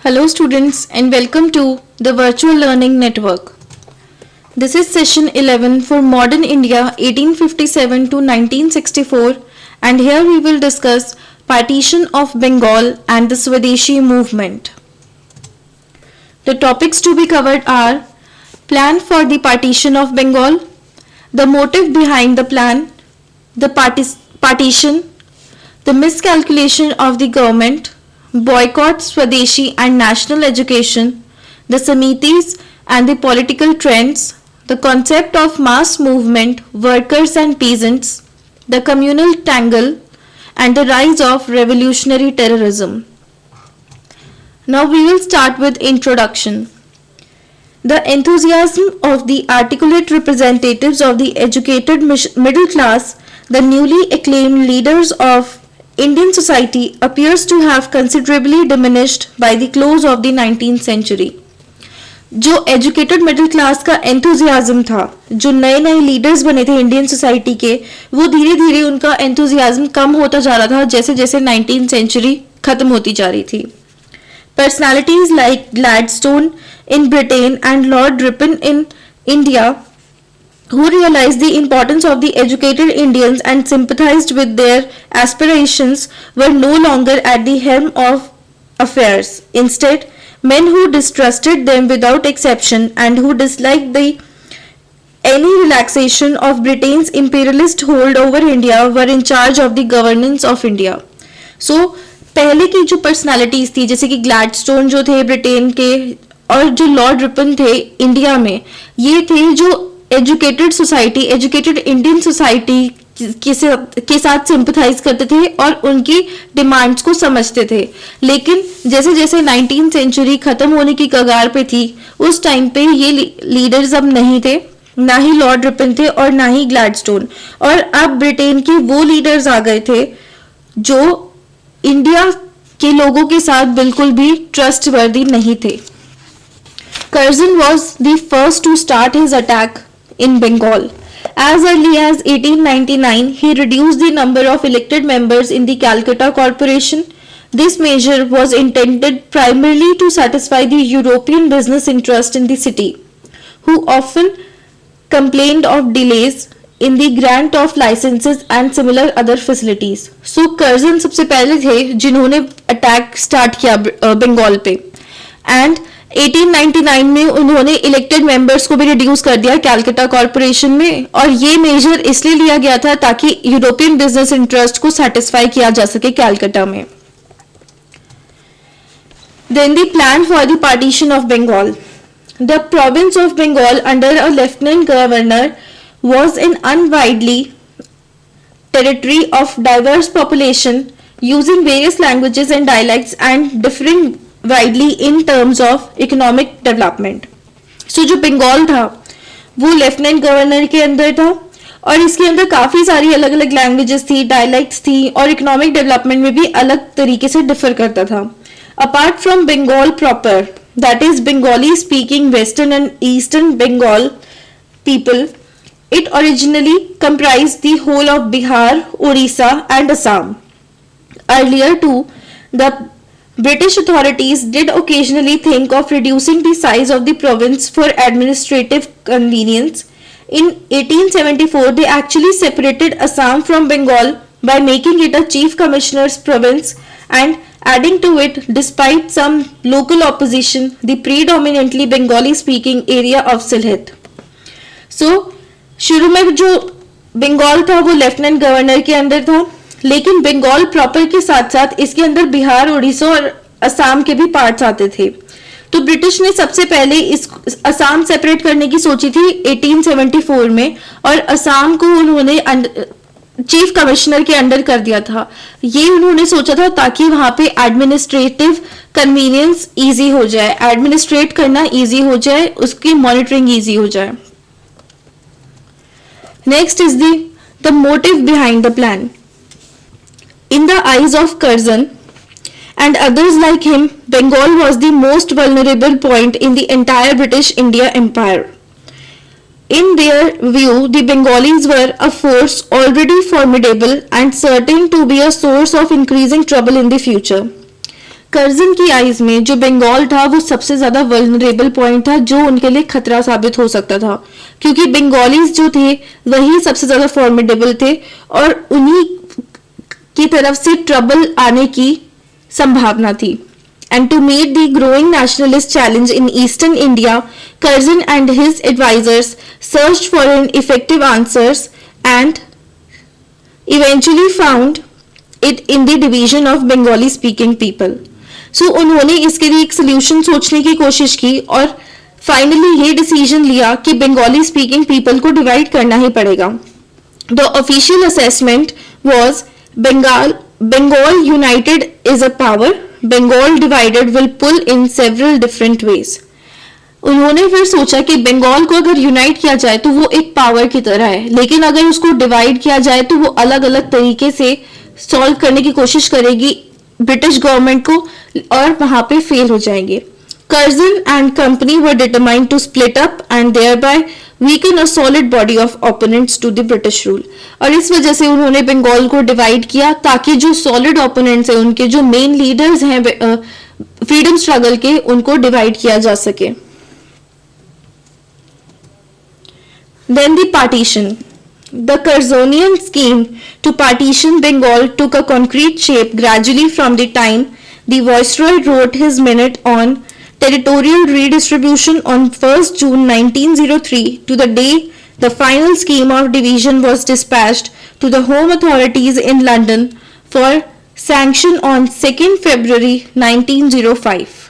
Hello students and welcome to the Virtual Learning Network. This is session 11 for Modern India 1857 to 1964 and here we will discuss partition of Bengal and the Swadeshi movement. The topics to be covered are plan for the partition of Bengal, the motive behind the plan, the partition, the miscalculation of the government, boycott Swadeshi and national education, the Samitis and the political trends, the concept of mass movement, workers and peasants, the communal tangle, and the rise of revolutionary terrorism. Now we will start with introduction. The enthusiasm of the articulate representatives of the educated middle class, the newly acclaimed leaders of Indian society appears to have considerably diminished by the close of the 19th century. जो educated middle class का enthusiasm था, जो नए नए leaders बने थे Indian society के, वो धीरे धीरे उनका एंथुजियाज्म कम होता जा रहा था जैसे जैसे 19th सेंचुरी खत्म होती जा रही थी. Personalities like Gladstone in Britain and Lord Ripon in India, who realized the importance of the educated Indians and sympathized with their aspirations, were no longer at the helm of affairs. Instead, men who distrusted them without exception and who disliked any relaxation of Britain's imperialist hold over India were in charge of the governance of India. So, पहले की जो personalities थी जैसे कि Gladstone जो थे Britain के और जो लॉर्ड रिपन थे इंडिया में, ये थे जो educated society, educated Indian society के साथ सिंपथाइज करते थे और उनकी डिमांड्स को समझते थे. लेकिन जैसे जैसे 19th सेंचुरी खत्म होने की कगार पे थी, उस टाइम पे ये लीडर्स अब नहीं थे, ना ही लॉर्ड रिपन थे और ना ही ग्लैडस्टोन. और अब ब्रिटेन के वो लीडर्स आ गए थे जो इंडिया के लोगों के साथ बिल्कुल भी ट्रस्टवर्दी नहीं थे. Curzon was the first to start his attack in Bengal. As early as 1899, he reduced the number of elected members in the Calcutta Corporation. This measure was intended primarily to satisfy the European business interest in the city, who often complained of delays in the grant of licenses and similar other facilities. So Curzon सबसे पहले थे जिन्होंने attack start किया बंगाल पे and 1899 में उन्होंने elected members को भी रिड्यूस कर दिया कैलकटा कॉर्पोरेशन में, और ये मेजर इसलिए लिया गया था ताकि यूरोपियन बिजनेस इंटरेस्ट को सेटिस्फाई किया जा सके कैलकटा में. Then the plan for the partition of Bengal. The province of Bengal under a lieutenant governor was an unwieldy territory of diverse population using various languages and dialects and differing widely in terms of economic development. So जो बंगाल था वो lieutenant governor के अंदर था और इसके अंदर काफ़ी सारी अलग अलग लैंग्वेजेस थी, डायलेक्ट्स थी और इकोनॉमिक डेवलपमेंट में भी अलग तरीके से डिफर करता था. Apart from Bengal proper, that is Bengali speaking western and eastern Bengal people, it originally comprised the whole of Bihar, Orissa and Assam. Earlier too, the British authorities did occasionally think of reducing the size of the province for administrative convenience. In 1874, they actually separated Assam from Bengal by making it a chief commissioner's province and adding to it, despite some local opposition, the predominantly Bengali speaking area of Sylhet. So, शुरू में जो बंगाल था वो lieutenant governor के अंदर था, लेकिन Bengal proper के साथ साथ इसके अंदर बिहार, उड़ीसा और असम के भी पार्ट्स आते थे. तो ब्रिटिश ने सबसे पहले इस असम सेपरेट करने की सोची थी 1874 में और असम को उन्होंने चीफ कमिश्नर के अंडर कर दिया था. ये उन्होंने सोचा था ताकि वहां पे एडमिनिस्ट्रेटिव कन्वीनियंस इजी हो जाए, एडमिनिस्ट्रेट करना इजी हो जाए, उसकी मॉनिटरिंग इजी हो जाए. Next is the motive behind the plan. In the eyes of Curzon and others like him, Bengal was the most vulnerable point in the entire British India Empire. In their view, the Bengalis were a force already formidable and certain to be a source of increasing trouble in the future. Curzon की eyes में जो बंगाल था वो सबसे ज्यादा vulnerable point था, जो उनके लिए खतरा साबित हो सकता था, क्योंकि बंगालीज जो थे वही सबसे ज्यादा फॉर्मिडेबल थे और उन्हीं की तरफ से ट्रबल आने की संभावना थी. And to meet the growing nationalist challenge in eastern India, Curzon and his advisors searched for an effective answers and eventually found it in the division of Bengali speaking people. So उन्होंने इसके लिए एक solution सोचने की कोशिश की और finally ये डिसीजन लिया कि बंगाली स्पीकिंग पीपल को डिवाइड करना ही पड़ेगा. The official assessment was Bengal united is a power, Bengal divided will pull in several different ways. उन्होंने फिर सोचा कि बंगाल को अगर यूनाइट किया जाए तो वो एक पावर की तरह है, लेकिन अगर उसको डिवाइड किया जाए तो वो अलग अलग तरीके से सॉल्व करने की कोशिश करेगी ब्रिटिश गवर्नमेंट को और वहां पे फेल हो जाएंगे. Curzon and company were determined to split up and thereby weaken a solid body of opponents to the British rule. और इस वजह से उन्होंने बंगाल को डिवाइड किया ताकि जो सॉलिड ओपोनेंट्स हैं, उनके जो मेन लीडर्स हैं फ्रीडम स्ट्रगल के, उनको डिवाइड किया जा सके. Then the partition. The Curzonian scheme to partition Bengal took a concrete shape gradually from the time the Viceroy wrote his minute on territorial redistribution on 1st June 1903 to the day the final scheme of division was dispatched to the Home Authorities in London for sanction on 2nd February 1905.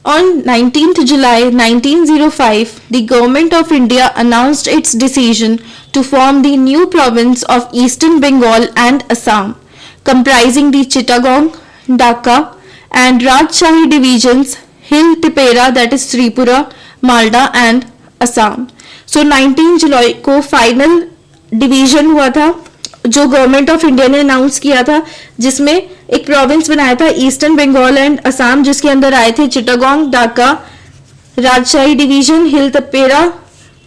On 19th July 1905, the Government of India announced its decision to form the new province of Eastern Bengal and Assam, comprising the Chittagong, Dhaka and Rajshahi divisions, Hill Tipera, that is Tripura, Malda and Assam. So 19 जुलाई को final division हुआ था जो government of India ने announce किया था, जिसमें एक province बनाया था ईस्टर्न बंगाल एंड असम, जिसके अंदर आए थे चिटागोंग, ढाका, राजशाही डिवीजन, हिल तपेरा,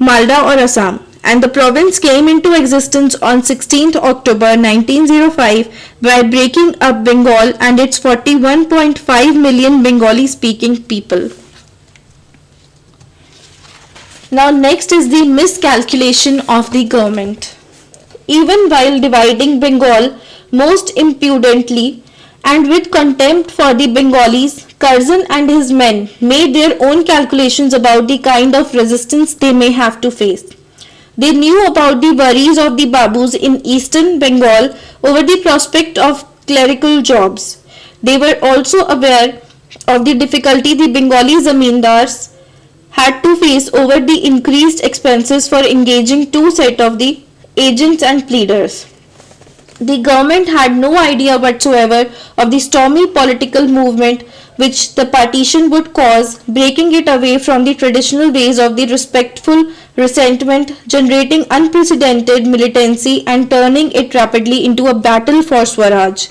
मालडा और Assam. And the province came into existence on 16th October 1905 by breaking up Bengal and its 41.5 million Bengali speaking people. Now next is the miscalculation of the government. Even while dividing Bengal most impudently and with contempt for the Bengalis, Curzon and his men made their own calculations about the kind of resistance they may have to face. They knew about the worries of the Babus in eastern Bengal over the prospect of clerical jobs. They were also aware of the difficulty the Bengali zamindars had to face over the increased expenses for engaging two sets of the agents and pleaders. The government had no idea whatsoever of the stormy political movement which the partition would cause, breaking it away from the traditional ways of the respectful resentment, generating unprecedented militancy and turning it rapidly into a battle for Swaraj.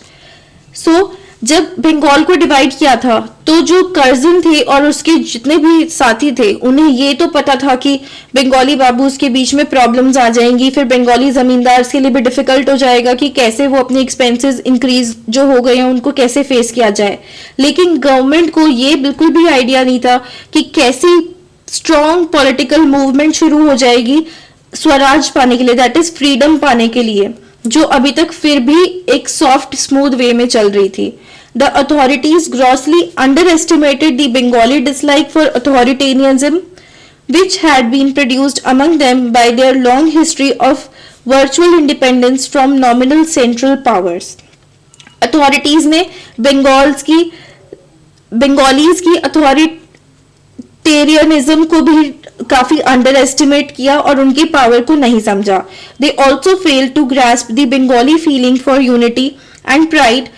So, जब बंगाल को divide किया था तो जो Curzon थे और उसके जितने भी साथी थे, उन्हें ये तो पता था कि बंगाली बाबूस के बीच में प्रॉब्लम्स आ जाएंगी, फिर बंगाली जमींदार के लिए भी डिफिकल्ट हो जाएगा कि कैसे वो अपने एक्सपेंसेस इंक्रीज जो हो गए हैं उनको कैसे फेस किया जाए. लेकिन गवर्नमेंट को ये बिल्कुल भी आइडिया नहीं था कि कैसी स्ट्रॉन्ग पॉलिटिकल मूवमेंट शुरू हो जाएगी स्वराज पाने के लिए, दैट इज फ्रीडम पाने के लिए, जो अभी तक फिर भी एक सॉफ्ट स्मूथ वे में चल रही थी. The authorities grossly underestimated the Bengali dislike for authoritarianism, which had been produced among them by their long history of virtual independence from nominal central powers. Authorities ने बंगालीज की authoritarianism को भी काफी under estimate किया और उनकी power को नहीं समझा. They also failed to grasp the Bengali feeling for unity and pride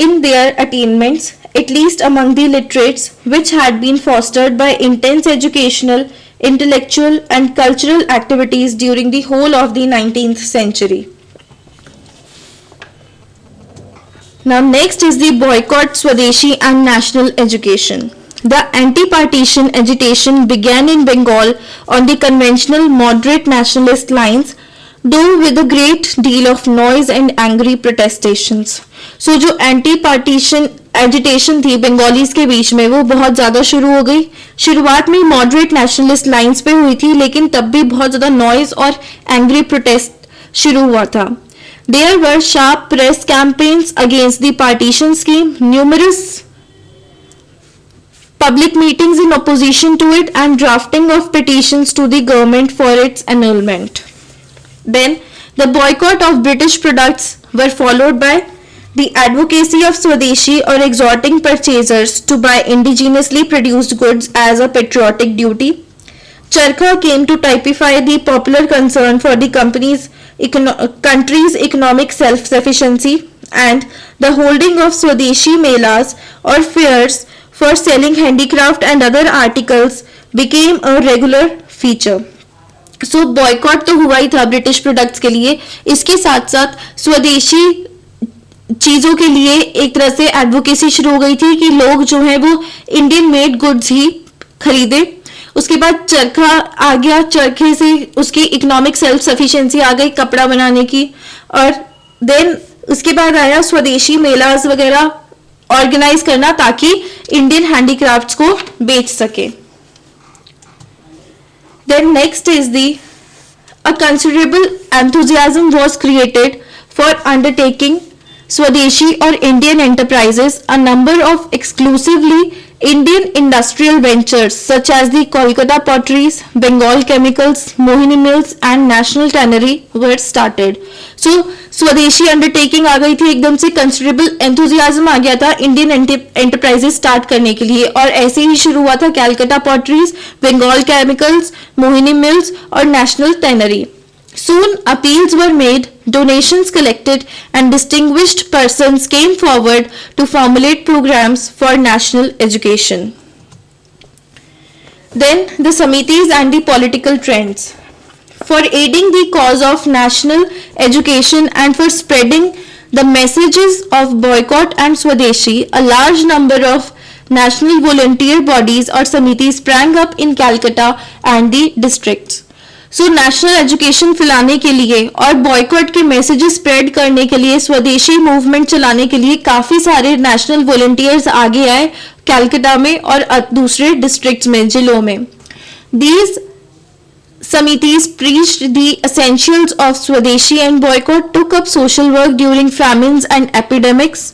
in their attainments, at least among the literates, which had been fostered by intense educational, intellectual and cultural activities during the whole of the 19th century. Now next is the boycott Swadeshi and national education. The anti-partition agitation began in Bengal on the conventional moderate nationalist lines, though with a great deal of noise and angry protestations. सो जो anti partition agitation थी Bengalis के बीच में वो बहुत ज्यादा शुरू हो गई. शुरुआत में मॉडरेट नेशनलिस्ट लाइंस पे हुई थी, लेकिन तब भी बहुत ज्यादा नॉइज और एंग्री प्रोटेस्ट शुरू हुआ था. There were sharp press campaigns against the partition scheme, numerous public meetings in opposition to it, and drafting of petitions to the government for its annulment. Then, the boycott of British products were followed by the advocacy of Swadeshi, or exhorting purchasers to buy indigenously produced goods as a patriotic duty. Charkha came to typify the popular concern for the country's economic self-sufficiency, and the holding of Swadeshi melas or fairs for selling handicraft and other articles became a regular feature. So boycott तो हुआ ही था British products के लिए, इसके साथ साथ स्वदेशी चीजों के लिए एक तरह से एडवोकेसी शुरू हो गई थी कि लोग जो है वो इंडियन मेड गुड्स ही खरीदे. उसके बाद चरखा आ गया, चरखे से उसकी इकोनॉमिक सेल्फ सफिशिएंसी आ गई कपड़ा बनाने की. और देन उसके बाद आया स्वदेशी मेलास वगैरह ऑर्गेनाइज करना ताकि इंडियन हैंडीक्राफ्ट्स को बेच सके. Then next is the a considerable enthusiasm was created for undertaking Swadeshi or Indian enterprises. A number of exclusively Indian industrial ventures such as the Kolkata Potteries, Bengal Chemicals, Mohini Mills and National Tannery were started. So स्वदेशी undertaking आ गई थी, एकदम से considerable enthusiasm आ गया था Indian enterprises start करने के लिए, और ऐसे ही शुरू हुआ था Calcutta potteries, Bengal chemicals, Mohini mills और national tannery. Soon appeals were made, donations collected, and distinguished persons came forward to formulate programs for national education. Then the Samitis and the political trends. For aiding the cause of national education and for spreading the messages of boycott and Swadeshi, a large number of national volunteer bodies or Samitis sprang up in Calcutta and the districts. So national education फैलाने के लिए और boycott के messages spread करने के लिए, स्वदेशी movement चलाने के लिए काफी सारे नेशनल वॉलंटियर्स आगे आए कैलकाटा में और दूसरे डिस्ट्रिक्ट्स में, जिलों में. दीज समितिस preached the essentials of Swadeshi and boycott, took up social work during famines and epidemics,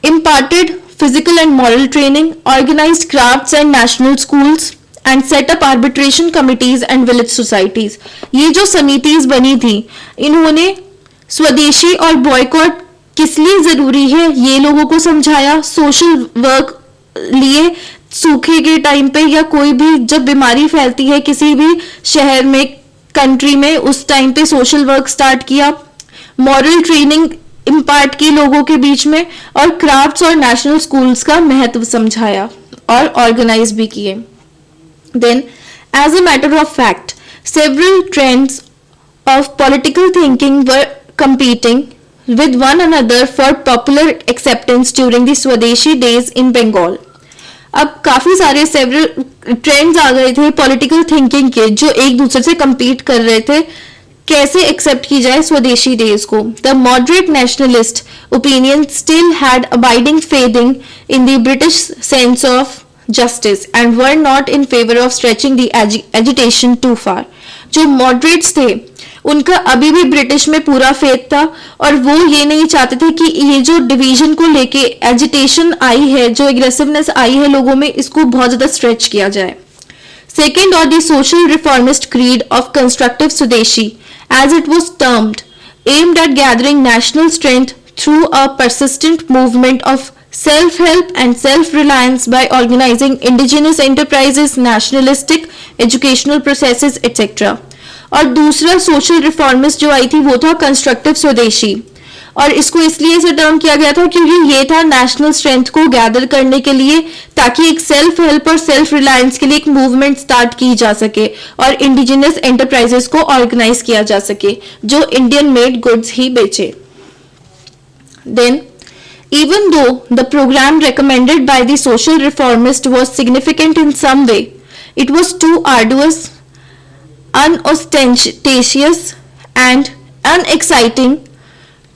imparted physical and moral training, organized crafts and national schools, and set up arbitration committees and village societies. ये जो समितिस बनी थी, इन्होंने स्वदेशी और boycott किस लिए जरूरी है ये लोगों को समझाया. सोशल वर्क लिए सूखे के टाइम पे या कोई भी जब बीमारी फैलती है किसी भी शहर में, कंट्री में, उस टाइम पे सोशल वर्क स्टार्ट किया. मॉरल ट्रेनिंग इम्पार्ट की लोगों के बीच में, और क्राफ्ट्स और नेशनल स्कूल्स का महत्व समझाया और ऑर्गेनाइज भी किए. Then, as a matter of fact, several trends of political thinking were competing with one another for popular acceptance during the Swadeshi days in Bengal. अब काफी सारे several trends आ गए थे political thinking के, जो एक दूसरे से compete कर रहे थे कैसे accept की जाए स्वदेशी days को. The moderate nationalist opinion still had abiding faith in the British sense of justice and were not in favor of stretching the agitation too far. जो moderates थे उनका अभी भी ब्रिटिश में पूरा फेथ था, और वो ये नहीं चाहते थे कि ये जो डिवीजन को लेके एजिटेशन आई है, जो एग्रेसिवनेस आई है लोगों में, इसको बहुत ज्यादा स्ट्रेच किया जाए. Second, or the social reformist creed of constructive Swadeshi, as it was termed, aimed at gathering national strength through a persistent movement of self-help and self-reliance by organizing indigenous enterprises, nationalistic educational processes, etc. और दूसरा social reformist जो आई थी वो था constructive स्वदेशी, और इसको इसलिए इसे टर्म किया गया था क्योंकि ये था नेशनल स्ट्रेंथ को गैदर करने के लिए, ताकि एक सेल्फ हेल्प और सेल्फ रिलायंस के लिए एक मूवमेंट स्टार्ट की जा सके और इंडिजिनस एंटरप्राइजेस को ऑर्गेनाइज किया जा सके जो इंडियन मेड गुड्स ही बेचे. Then even though the program recommended by the social reformist was significant in some way, it was too arduous, unostentatious and unexciting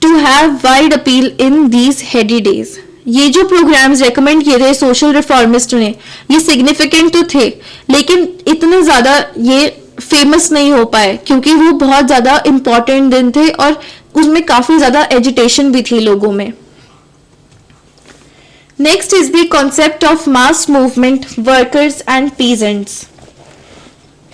to have wide appeal in these heady days. ये जो programmes recommend किए थे social reformist ने, ये significant तो थे, लेकिन इतने ज़्यादा ये फेमस नहीं हो पाए क्योंकि वो बहुत ज़्यादा इम्पोर्टेंट दिन थे और उसमें काफ़ी ज़्यादा एजिटेशन भी थी लोगों में. Next is the concept of mass movement, workers and peasants.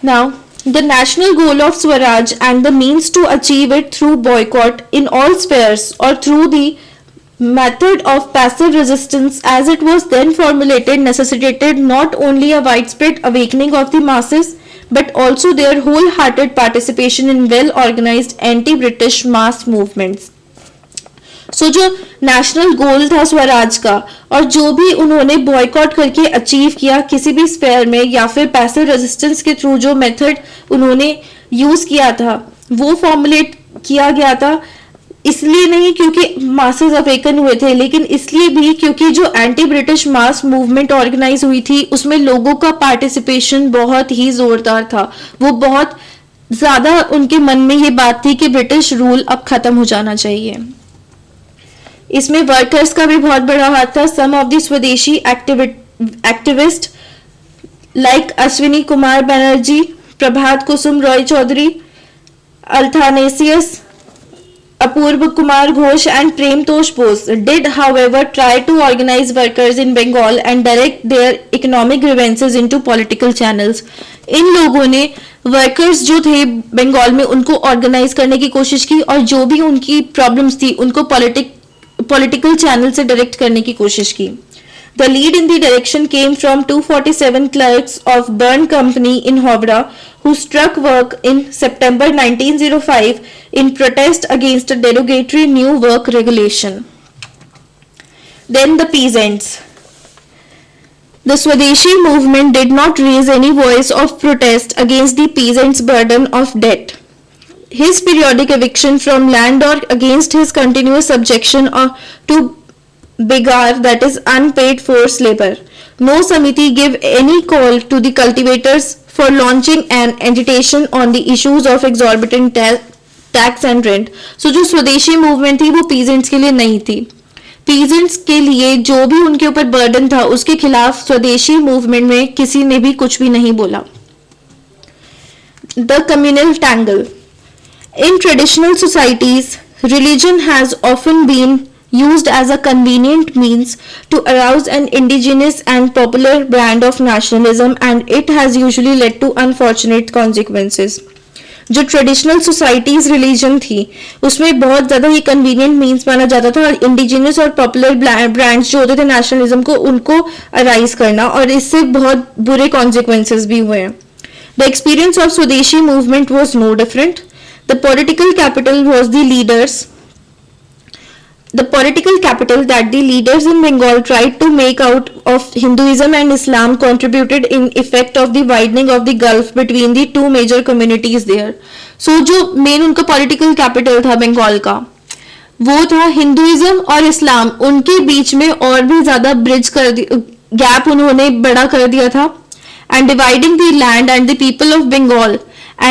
Now, the national goal of Swaraj and the means to achieve it through boycott in all spheres or through the method of passive resistance as it was then formulated necessitated not only a widespread awakening of the masses but also their wholehearted participation in well-organized anti-British mass movements. सो जो national गोल था स्वराज का और जो भी उन्होंने boycott करके achieve किया किसी भी स्फेयर में या फिर पैसिव रेजिस्टेंस के थ्रू जो मेथड उन्होंने यूज किया था वो फॉर्मुलेट किया गया था, इसलिए नहीं क्योंकि मासेस अवेकन हुए थे, लेकिन इसलिए भी क्योंकि जो anti British mass movement organise हुई थी उसमें लोगों का पार्टिसिपेशन बहुत ही जोरदार था. वो बहुत ज्यादा उनके मन में ये बात थी कि ब्रिटिश रूल अब खत्म हो जाना चाहिए. इसमें वर्कर्स का भी बहुत बड़ा हाथ था. Some of the swadeshi activist like Ashwini Kumar Banerjee, Prabhat Kusum Roy Chowdhury, अल्थानेसियस, Apurba Kumar Ghosh and Premtosh Bose did however try to organize workers in Bengal and direct their economic grievances into political channels. इन लोगों ने वर्कर्स जो थे बंगाल में उनको ऑर्गेनाइज करने की कोशिश की और जो भी उनकी प्रॉब्लम्स थी उनको पॉलिटिकल चैनल से डायरेक्ट करने की कोशिश की. The lead in the direction came from 247 clerks of Byrne Company in Howrah who struck work in September 1905 in protest against a derogatory new work regulation. Then the peasants. The Swadeshi movement did not raise any voice of protest against the peasants' burden of debt, his periodic eviction from land or against his continuous subjection to bigar, that is unpaid forced labor. No Samiti gave any call to the cultivators for launching an agitation on the issues of exorbitant tax and rent. So जो स्वदेशी movement थी वो peasants के लिए नहीं थी. Peasants के लिए जो भी उनके ऊपर बर्डन था उसके खिलाफ स्वदेशी मूवमेंट में किसी ने भी कुछ भी नहीं बोला. The communal tangle. In traditional societies, religion has often been used as a convenient means to arouse an indigenous and popular brand of nationalism and it has usually led to unfortunate consequences. जो traditional societies religion थी उसमें बहुत ज़्यादा ये convenient means माना जाता था और इंडिजिनस और पॉपुलर ब्रांड्स जो होते थे नेशनलिज्म को उनको अराइज करना और इससे बहुत बुरे कॉन्सिक्वेंसेस भी हुए हैं. The experience of Swadeshi movement was no different. The political capital that the leaders in Bengal tried to make out of Hinduism and Islam contributed in effect of the widening of the gulf between the two major communities there. So जो main उनका political capital था बंगाल का वो था Hinduism और इस्लाम, उनके बीच में और भी ज्यादा ब्रिज कर गैप उन्होंने बड़ा कर दिया था. And dividing the land and the people of Bengal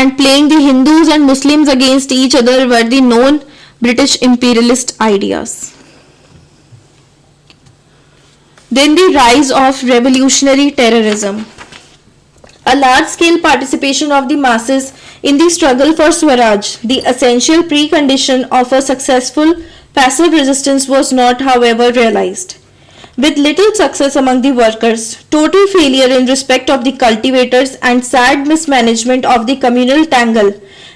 and playing the Hindus and Muslims against each other were the known British imperialist ideas. Then the rise of revolutionary terrorism. A large-scale participation of the masses in the struggle for Swaraj, the essential precondition of a successful passive resistance, was not, however, realized. With little success among the workers, total failure in respect of the cultivators and sad mismanagement of the communal tangle,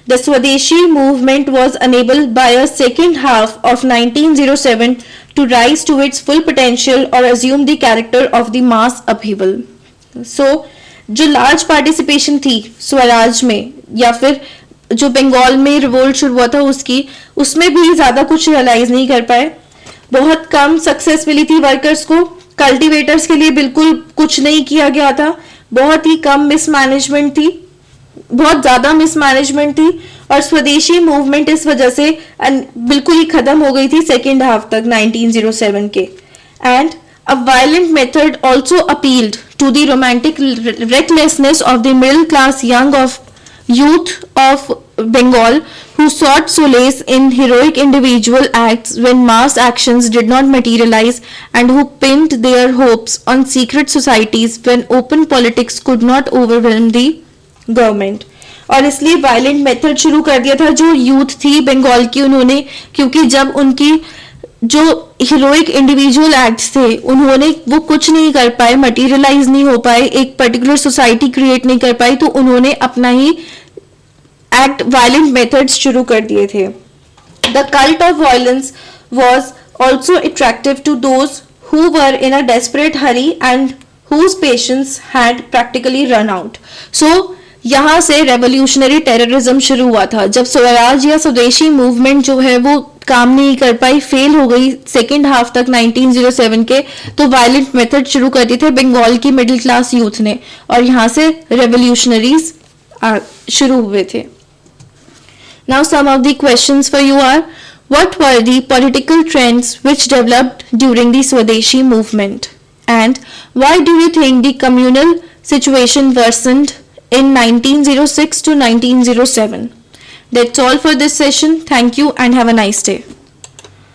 the Swadeshi movement was enabled by a second half of 1907 to rise to its full potential or assume the character of the mass upheaval. So, जो large participation थी स्वराज में या फिर जो बंगाल में revolt शुरू हुआ था उसमें भी ज्यादा कुछ रियलाइज नहीं कर पाए. बहुत कम सक्सेस मिली थी वर्कर्स को. कल्टीवेटर्स के लिए बिल्कुल कुछ नहीं किया गया था. बहुत ही कम मिसमैनेजमेंट थी, बहुत ज्यादा मिसमैनेजमेंट थी और स्वदेशी मूवमेंट इस वजह से बिल्कुल ही खत्म हो गई थी सेकेंड हाफ तक 1907 के. And a violent method also appealed to the romantic recklessness of the middle class youth of Bengal who sought solace in heroic individual acts when mass actions did not materialize and who pinned their hopes on secret societies when open politics could not overwhelm the government. और इसलिए violent method शुरू कर दिया था जो youth थी बंगाल की उन्होंने, क्योंकि जब उनकी जो हीरोइक इंडिविजुअल एक्ट्स थे उन्होंने वो कुछ नहीं कर पाए, मटेरियलाइज नहीं हो पाए, एक पर्टिकुलर सोसाइटी क्रिएट नहीं कर पाई, तो उन्होंने अपना ही एक्ट वायलेंट मेथड्स शुरू कर दिए थे. The cult of violence was also attractive to those who were in a desperate hurry and whose patience had practically run out. So यहाँ से रेवोल्यूशनरी टेररिज्म शुरू हुआ था. जब स्वराज या स्वदेशी मूवमेंट जो है वो काम नहीं कर पाई, फेल हो गई सेकेंड हाफ तक 1907 के, तो वायलेंट मेथड शुरू कर दिए थे बंगाल की मिडिल क्लास यूथ ने और यहाँ से रेवोल्यूशनरीज शुरू हुए थे. Now some of the questions for you are, what were the political trends which developed during the swadeshi movement and why do you think the communal situation worsened in 1906 to 1907. That's all for this session. Thank you and have a nice day.